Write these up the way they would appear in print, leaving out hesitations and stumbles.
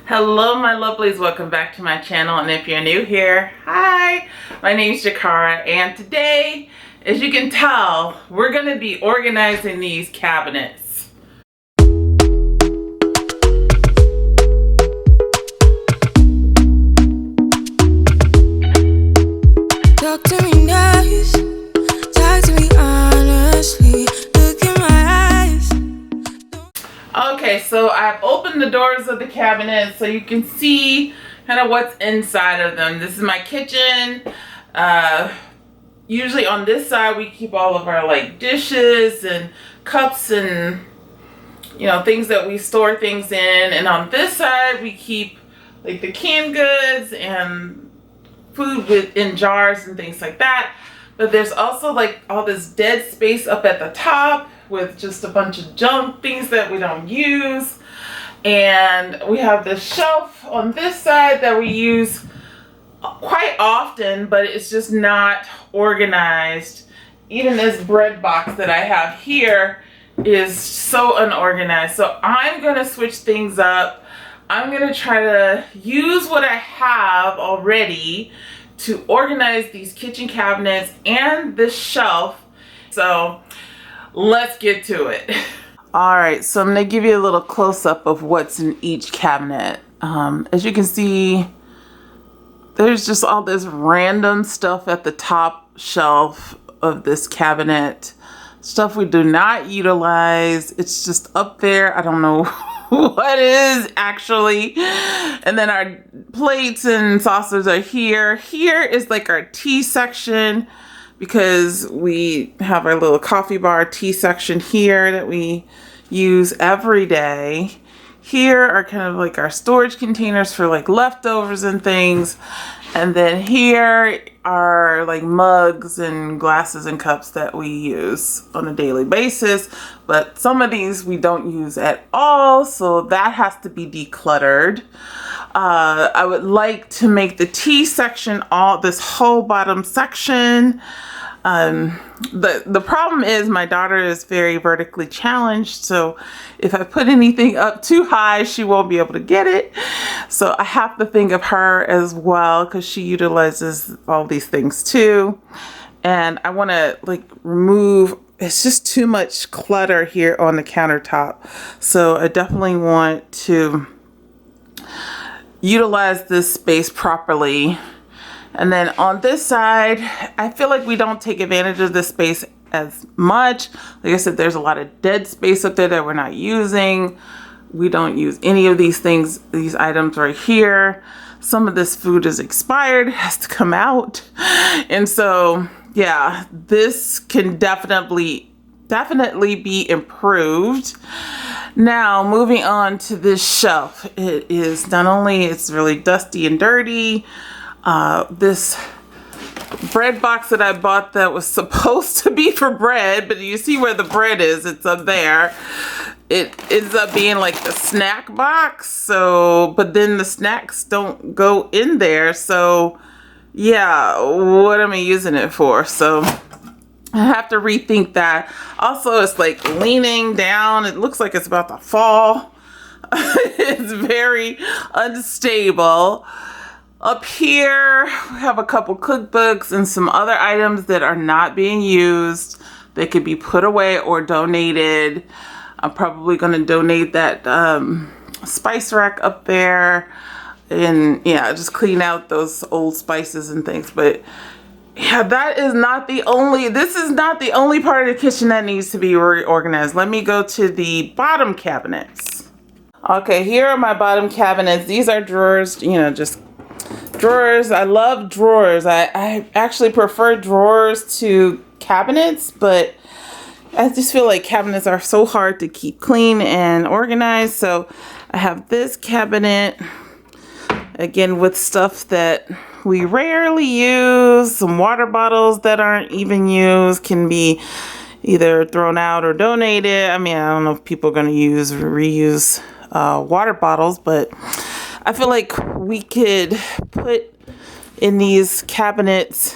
Hello my lovelies, welcome back to my channel, and if you're new here, hi, my name is Jakara, and today, as you can tell, we're going to be organizing these cabinets. Talk to me nice, talk to me honestly, look in my eyes. Okay, so I've opened the doors of the cabinet so you can see kind of what's inside of them. This is my kitchen. Usually on this side we keep all of our like dishes and cups and things that we store things in, and on this side we keep like the canned goods and food in jars and things like that. But there's also like all this dead space up at the top with just a bunch of junk, things that we don't use. And we have this shelf on this side that we use quite often, but it's just not organized. Even this bread box that I have here is so unorganized. So I'm gonna switch things up. I'm gonna try to use what I have already to organize these kitchen cabinets and this shelf. So let's get to it. All right, so I'm gonna give you a little close-up of what's in each cabinet. As you can see, there's just all this random stuff at the top shelf of this cabinet. Stuff we do not utilize. It's just up there. I don't know what is actually. And then our plates and saucers are here. Here is like our tea section, because we have our little coffee bar tea section here that we use every day. Here are kind of like our storage containers for like leftovers and things. And then here are like mugs and glasses and cups that we use on a daily basis. But some of these we don't use at all, so that has to be decluttered. I would like to make the tea section this whole bottom section. The problem is my daughter is very vertically challenged, so if I put anything up too high, she won't be able to get it. So I have to think of her as well, because she utilizes all these things too. And I want to like remove, it's just too much clutter here on the countertop. So I definitely want to utilize this space properly. And then on this side, I feel like we don't take advantage of this space as much. Like I said, there's a lot of dead space up there that we're not using. We don't use any of these things, these items right here. Some of this food is expired, has to come out. And so, yeah, this can definitely be improved. Now, moving on to this shelf. It is not only, it's really dusty and dirty. This bread box that I bought that was supposed to be for bread, but you see where the bread is, it's up there. It ends up being like the snack box, so, but then the snacks don't go in there, so yeah, what am I using it for? So I have to rethink that. Also, it's like leaning down, it looks like it's about to fall. It's very unstable. Up here, we have a couple cookbooks and some other items that are not being used. They could be put away or donated. I'm probably going to donate that spice rack up there. And yeah, just clean out those old spices and things. But yeah, this is not the only part of the kitchen that needs to be reorganized. Let me go to the bottom cabinets. Okay, here are my bottom cabinets. These are drawers, just drawers. I love drawers. I actually prefer drawers to cabinets, but I just feel like cabinets are so hard to keep clean and organized. So I have this cabinet, again, with stuff that we rarely use. Some water bottles that aren't even used can be either thrown out or donated. I mean, I don't know if people are going to reuse water bottles, but I feel like we could put in these cabinets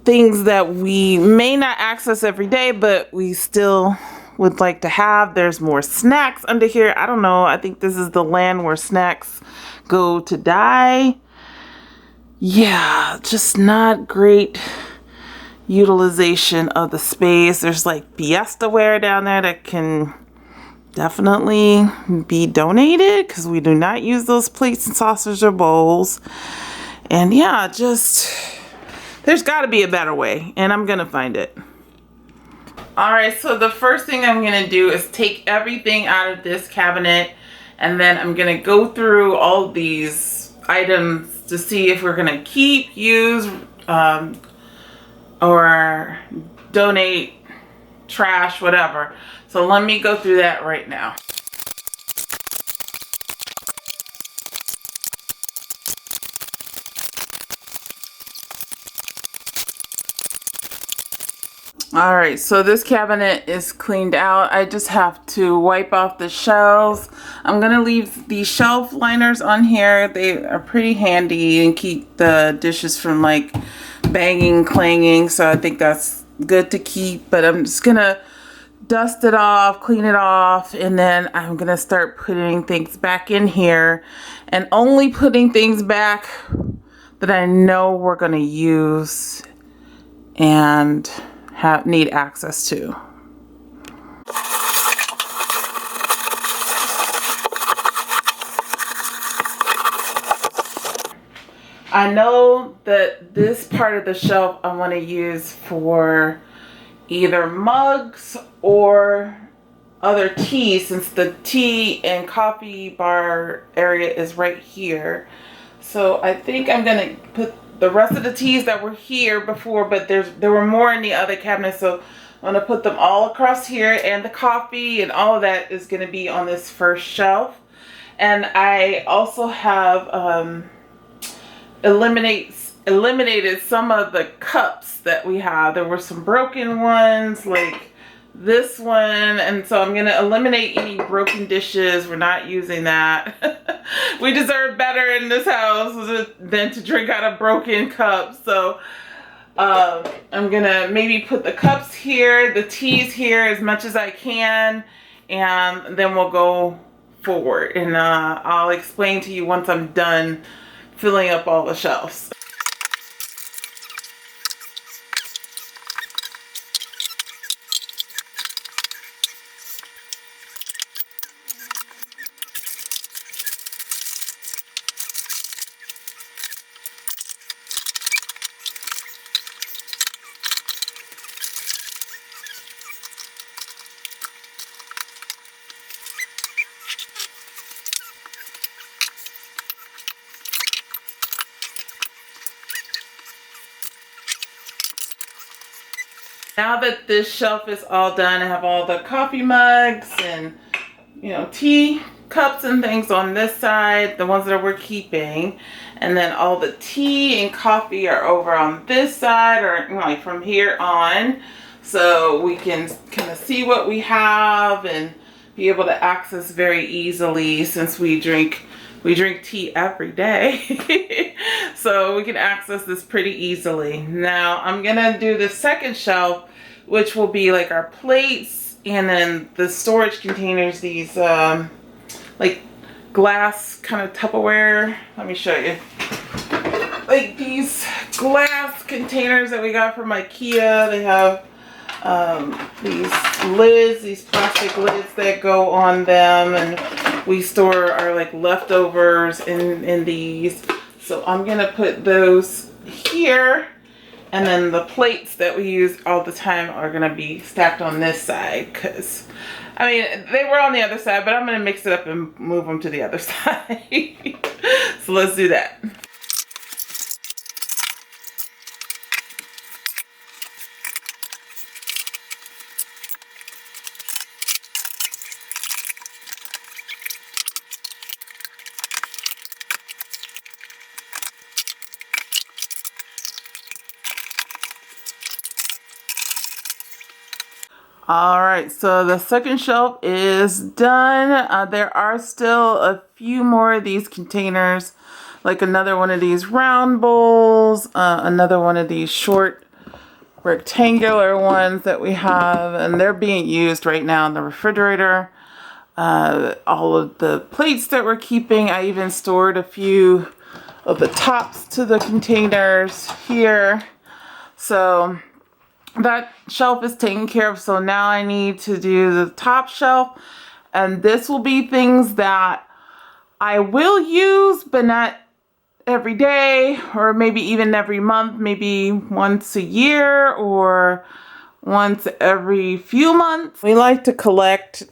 things that we may not access every day, but we still would like to have. There's more snacks under here. I don't know. I think this is the land where snacks go to die. Yeah, just not great utilization of the space. There's like Fiesta ware down there that can definitely be donated because we do not use those plates and saucers or bowls. And yeah, just there's got to be a better way, and I'm gonna find it. All right, so the first thing I'm gonna do is take everything out of this cabinet, and then I'm gonna go through all these items to see if we're gonna keep, use, or donate, trash, whatever. So let me go through that right now. All right, so this cabinet is cleaned out. I just have to wipe off the shelves. I'm gonna leave the shelf liners on here. They are pretty handy and keep the dishes from like banging, clanging. So I think that's good to keep, but I'm just gonna dust it off, clean it off, and then I'm gonna start putting things back in here, and only putting things back that I know we're gonna use and need access to. I know that this part of the shelf I want to use for either mugs or other tea, since the tea and coffee bar area is right here. So I think I'm gonna put the rest of the teas that were here before, but there were more in the other cabinet, so I'm gonna put them all across here, and the coffee and all of that is gonna be on this first shelf. And I also have eliminated some of the cups that we have. There were some broken ones like this one, and so I'm gonna eliminate any broken dishes. We're not using that. We deserve better in this house than to drink out of broken cups. So I'm gonna maybe put the cups here, the teas here as much as I can, and then we'll go forward, and I'll explain to you once I'm done filling up all the shelves. Now that this shelf is all done, I have all the coffee mugs and, you know, tea cups and things on this side, the ones that we're keeping. And then all the tea and coffee are over on this side, or like from here on. So we can kind of see what we have and be able to access very easily, since we drink tea every day. So we can access this pretty easily. Now I'm gonna do the second shelf, which will be like our plates, and then the storage containers, these like glass kind of Tupperware. Let me show you. Like these glass containers that we got from IKEA. They have these lids, these plastic lids that go on them, and we store our like leftovers in these. So I'm gonna put those here, and then the plates that we use all the time are gonna be stacked on this side, because I mean they were on the other side, but I'm gonna mix it up and move them to the other side. So let's do that. All right, so the second shelf is done. There are still a few more of these containers, like another one of these round bowls, another one of these short rectangular ones that we have, and they're being used right now in the refrigerator. All of the plates that we're keeping, I even stored a few of the tops to the containers here. So that shelf is taken care of. So now I need to do the top shelf, and this will be things that I will use, but not every day, or maybe even every month, maybe once a year or once every few months. We like to collect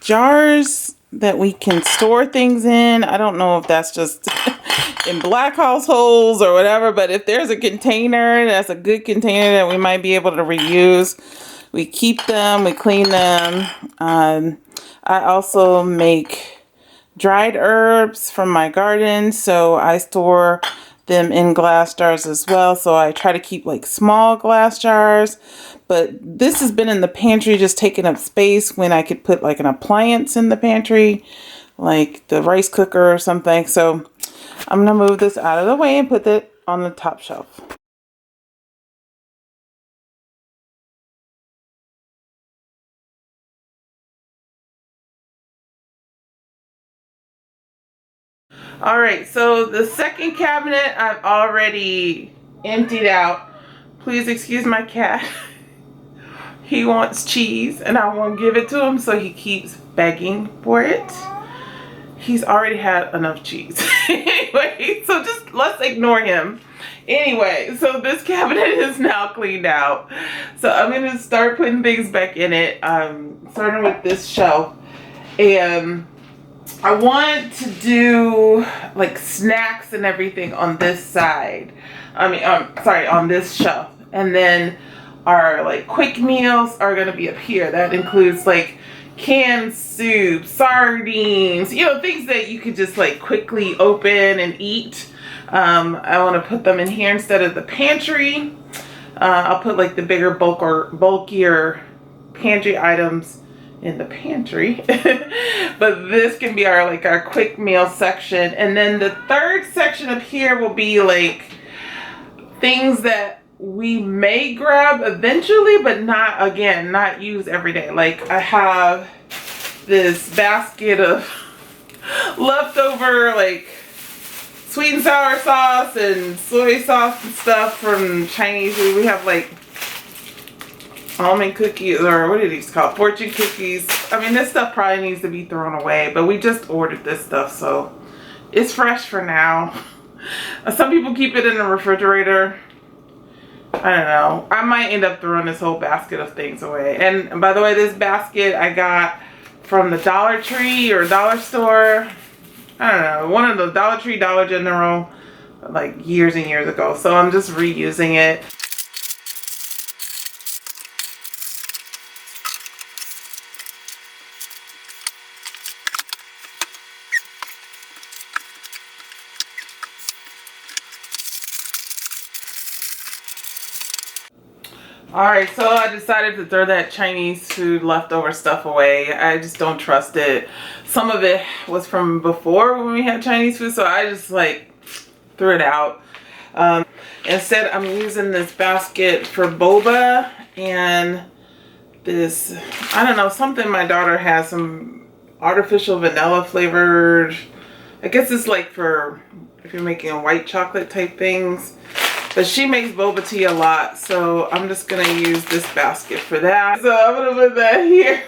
jars that we can store things in. I don't know if that's just in black households or whatever, but if there's a container that's a good container that we might be able to reuse, we keep them, we clean them. I also make dried herbs from my garden, so I store them in glass jars as well. So I try to keep like small glass jars, but this has been in the pantry just taking up space when I could put like an appliance in the pantry, like the rice cooker or something. So I'm gonna move this out of the way and put it on the top shelf. All right, so the second cabinet I've already emptied out. Please excuse my cat. He wants cheese and I won't give it to him, so he keeps begging for it. He's already had enough cheese. Anyway, so just let's ignore him. Anyway, so this cabinet is now cleaned out. So I'm gonna start putting things back in it. Starting with this shelf. And I want to do like snacks and everything on this side. On this shelf. And then our like quick meals are gonna be up here. That includes like canned soup, sardines, you know, things that you could just like quickly open and eat. I want to put them in here instead of the pantry. I'll put like the bigger bulkier pantry items in the pantry. But this can be our quick meal section. And then the third section up here will be like things that we may grab eventually, but not use every day. Like I have this basket of leftover like sweet and sour sauce and soy sauce and stuff from Chinese food. We have like almond cookies, or what are these called? Fortune cookies. I mean, this stuff probably needs to be thrown away, but we just ordered this stuff, so it's fresh for now. Some people keep it in the refrigerator. I don't know. I might end up throwing this whole basket of things away. And by the way, this basket I got from the Dollar Tree or Dollar Store. I don't know. One of the Dollar Tree, Dollar General, like years and years ago. So I'm just reusing it. Alright, so I decided to throw that Chinese food leftover stuff away. I just don't trust it. Some of it was from before when we had Chinese food, so I just like threw it out. Instead, I'm using this basket for boba and this, I don't know, something my daughter has, some artificial vanilla flavored. I guess it's like for if you're making white chocolate type things. But she makes boba tea a lot, so I'm just gonna use this basket for that. So I'm gonna put that here.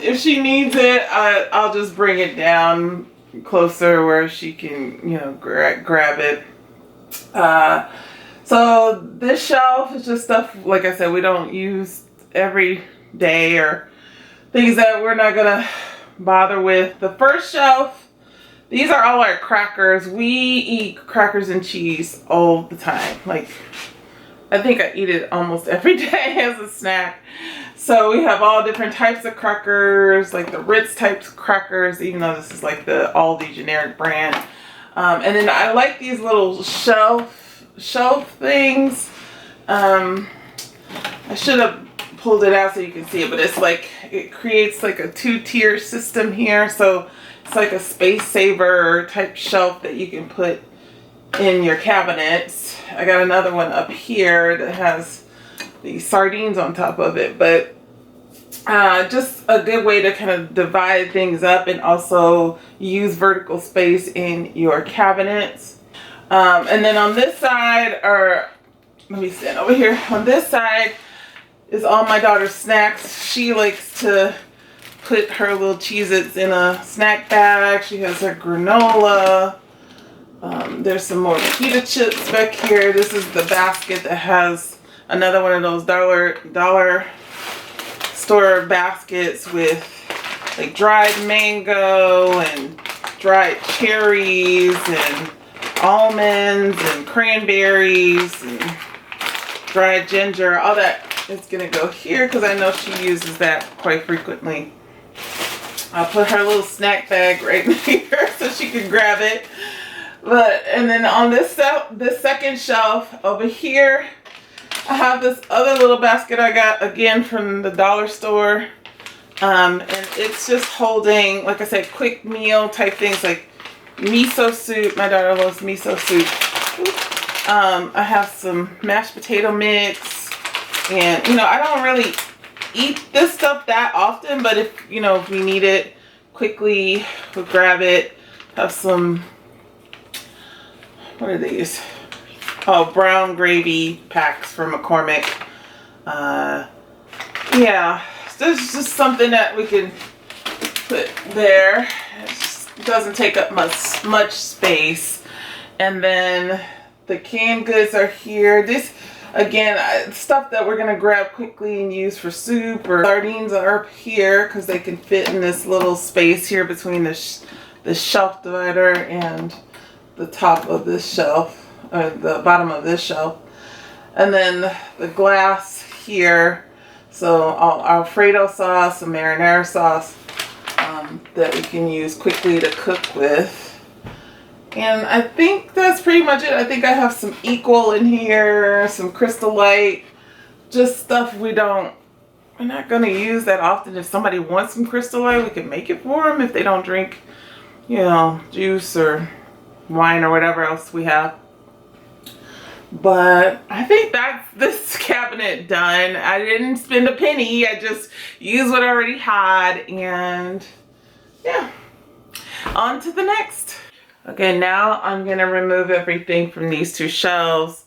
If she needs it, I'll just bring it down closer where she can, you know, grab it. So this shelf is just stuff, like I said, we don't use every day, or things that we're not gonna bother with. The first shelf, these are all our crackers. We eat crackers and cheese all the time. Like, I think I eat it almost every day as a snack. So we have all different types of crackers, like the Ritz types of crackers, even though this is like the Aldi generic brand. And then I like these little shelf things. I should have pulled it out so you can see it, but it's like, it creates like a 2-tier system here. So it's like a space saver type shelf that you can put in your cabinets. I got another one up here that has these sardines on top of it, but just a good way to kind of divide things up and also use vertical space in your cabinets. And then on this side, or let me stand over here. On this side is all my daughter's snacks. She likes to put her little Cheez-Its in a snack bag. She has her granola. There's some more pita chips back here. This is the basket that has another one of those dollar store baskets with like dried mango and dried cherries and almonds and cranberries and dried ginger. All that is gonna go here because I know she uses that quite frequently. I'll put her little snack bag right here so she can grab it. And then on this second shelf over here, I have this other little basket I got again from the dollar store. And it's just holding, like I said, quick meal type things like miso soup. My daughter loves miso soup. I have some mashed potato mix. And, you know, I don't really eat this stuff that often, but if, you know, if we need it quickly, we'll grab it. Have some, what are these? Oh, brown gravy packs from McCormick. Yeah, this is just something that we can put there. It doesn't take up much space. And then the canned goods are here. This, again, stuff that we're gonna grab quickly and use for soup. Or sardines are up here because they can fit in this little space here between the shelf divider and the top of this shelf. The bottom of this shelf. And then the glass here, so Alfredo sauce and marinara sauce that we can use quickly to cook with. And I think that's pretty much it. I think I have some Equal in here, some Crystal Light, just stuff we're not going to use that often. If somebody wants some Crystal Light, we can make it for them if they don't drink, you know, juice or wine or whatever else we have. But I think that's this cabinet done. I didn't spend a penny. I just used what I already had. And yeah, on to the next. Okay, now I'm going to remove everything from these two shelves.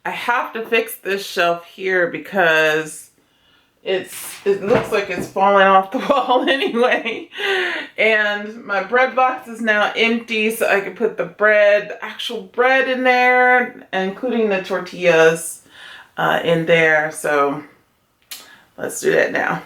I have to fix this shelf here because it looks like it's falling off the wall anyway. And my bread box is now empty, so I can put the actual bread in there, including the tortillas in there. So let's do that now.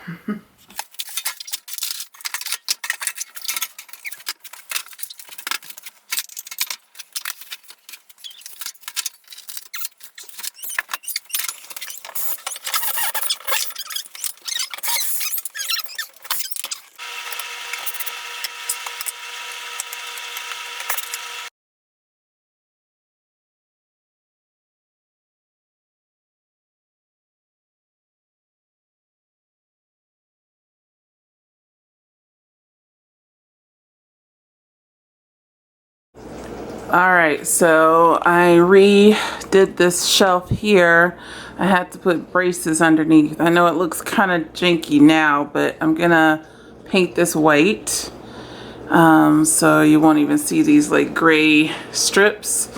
Alright, so I redid this shelf here. I had to put braces underneath. I know it looks kind of janky now, but I'm gonna paint this white. So you won't even see these like gray strips.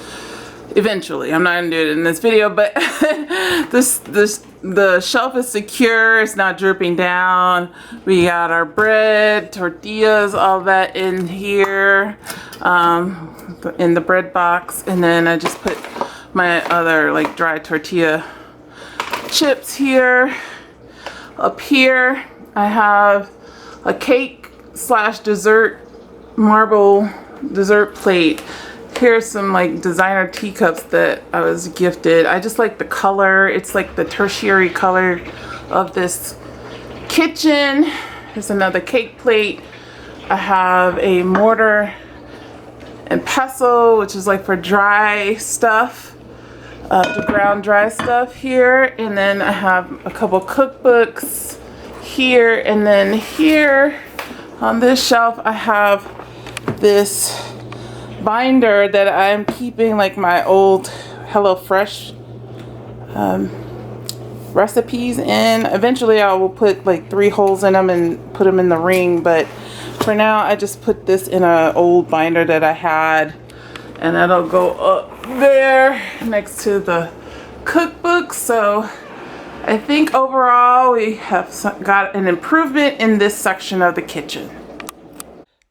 Eventually, I'm not gonna do it in this video, but the shelf is secure. It's not dripping down. We got our bread, tortillas, all that in here, in the bread box, and then I just put my other like dry tortilla chips here. Up here, I have a cake / dessert marble dessert plate. Here's some like designer teacups that I was gifted. I just like the color. It's like the tertiary color of this kitchen. Here's another cake plate. I have a mortar and pestle, which is like for dry stuff, the ground dry stuff here. And then I have a couple cookbooks here. And then here on this shelf, I have this binder that I'm keeping like my old HelloFresh recipes in. Eventually I will put like 3 holes in them and put them in the ring, but for now I just put this in an old binder that I had, and that'll go up there next to the cookbook. So I think overall we have got an improvement in this section of the kitchen.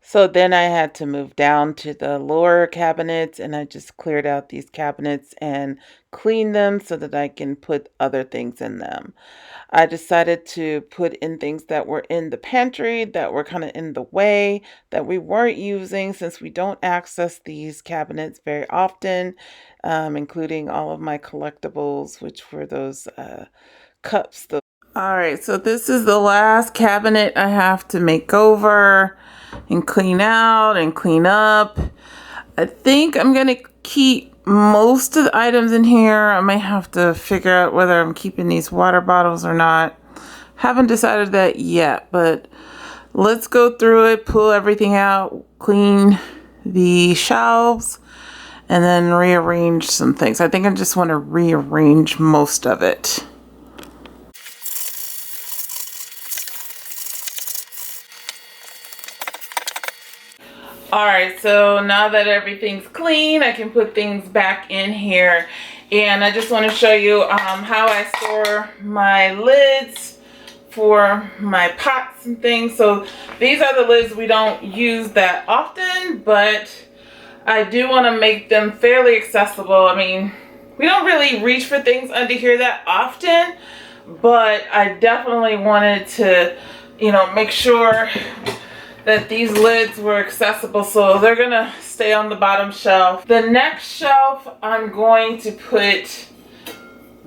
So then I had to move down to the lower cabinets, and I just cleared out these cabinets and cleaned them so that I can put other things in them. I decided to put in things that were in the pantry that were kind of in the way, that we weren't using since we don't access these cabinets very often, including all of my collectibles, which were those cups. All right, so this is the last cabinet I have to make over and clean out and clean up. I think I'm gonna keep most of the items in here. I might have to figure out whether I'm keeping these water bottles or not. Haven't decided that yet, but let's go through it, pull everything out, clean the shelves, and then rearrange some things. I think I just want to rearrange most of it. Alright, so now that everything's clean, I can put things back in here. And I just want to show you how I store my lids for my pots and things. So these are the lids we don't use that often, but I do want to make them fairly accessible. I mean, we don't really reach for things under here that often, but I definitely wanted to, you know, make sure that these lids were accessible, so they're gonna stay on the bottom shelf. The next shelf, I'm going to put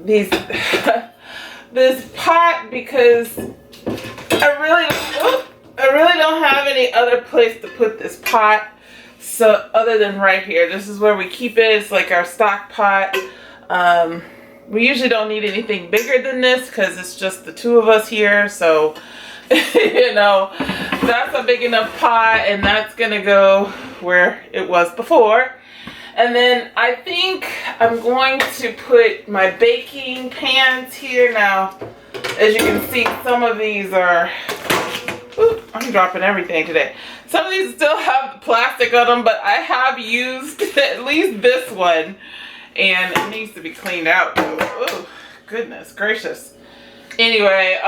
these this pot, because I really don't have any other place to put this pot, so other than right here. This is where we keep it. It's like our stock pot. We usually don't need anything bigger than this because it's just the 2 of us here, so you know, that's a big enough pot, and that's gonna go where it was before. And then I think I'm going to put my baking pans here. Now, as you can see, some of these are, ooh, I'm dropping everything today. Some of these still have plastic on them, but I have used at least this one, and it needs to be cleaned out. Oh, goodness gracious. Anyway,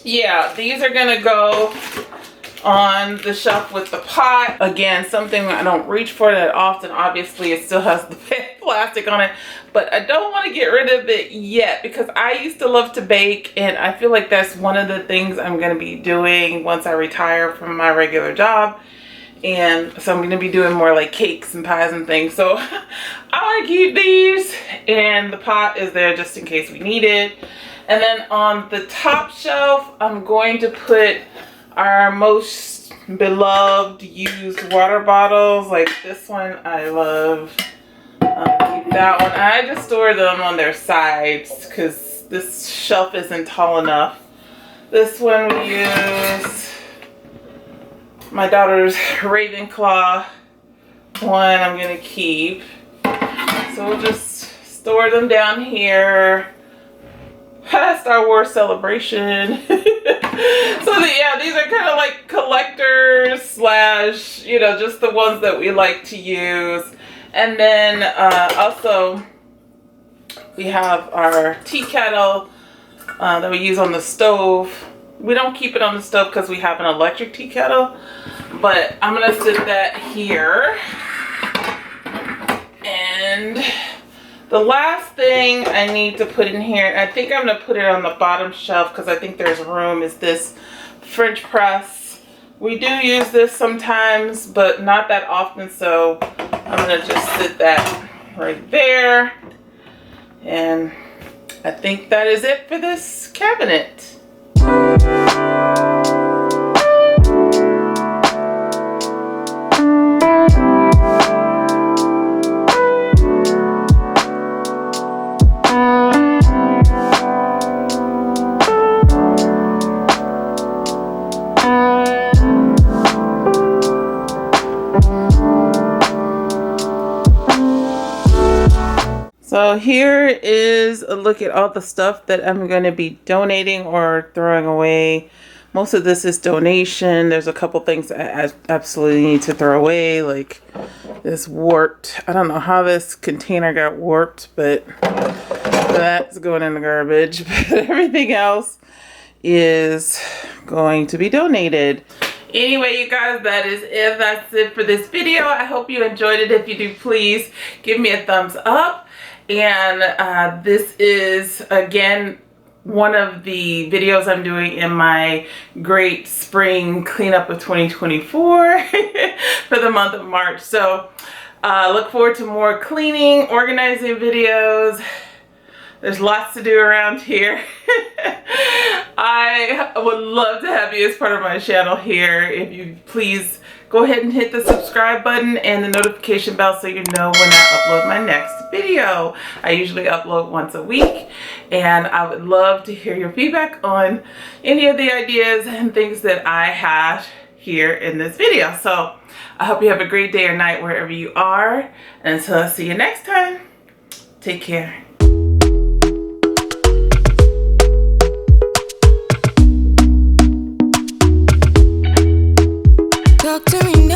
yeah, these are gonna go on the shelf with the pot. Again, something I don't reach for that often. Obviously, it still has the plastic on it, but I don't want to get rid of it yet because I used to love to bake, and I feel like that's one of the things I'm gonna be doing once I retire from my regular job. And so I'm gonna be doing more like cakes and pies and things. So I want to keep these, and the pot is there just in case we need it. And then on the top shelf, I'm going to put our most beloved used water bottles. Like this one, I love. Keep that one. I just store them on their sides because this shelf isn't tall enough. This one we use. My daughter's Ravenclaw one I'm going to keep. So we'll just store them down here. Star Wars Celebration. So yeah, these are kind of like collectors slash, you know, just the ones that we like to use. And then also we have our tea kettle that we use on the stove. We don't keep it on the stove because we have an electric tea kettle, but I'm gonna sit that here. And the last thing I need to put in here, and I think I'm going to put it on the bottom shelf because I think there's room, is this French press. We do use this sometimes, but not that often, so I'm going to just sit that right there. And I think that is it for this cabinet. So here is a look at all the stuff that I'm going to be donating or throwing away. Most of this is donation. There's a couple things I absolutely need to throw away, like this warped. I don't know how this container got warped, but that's going in the garbage. But everything else is going to be donated. Anyway, you guys, that is it. That's it for this video. I hope you enjoyed it. If you do, please give me a thumbs up. And this is, again, one of the videos I'm doing in my Great Spring Cleanup of 2024 for the month of March. So look forward to more cleaning, organizing videos. There's lots to do around here. I would love to have you as part of my channel here. If you please go ahead and hit the subscribe button and the notification bell so you know when I upload my next video. I usually upload once a week, and I would love to hear your feedback on any of the ideas and things that I had here in this video. So I hope you have a great day or night wherever you are. And until I see you next time, take care.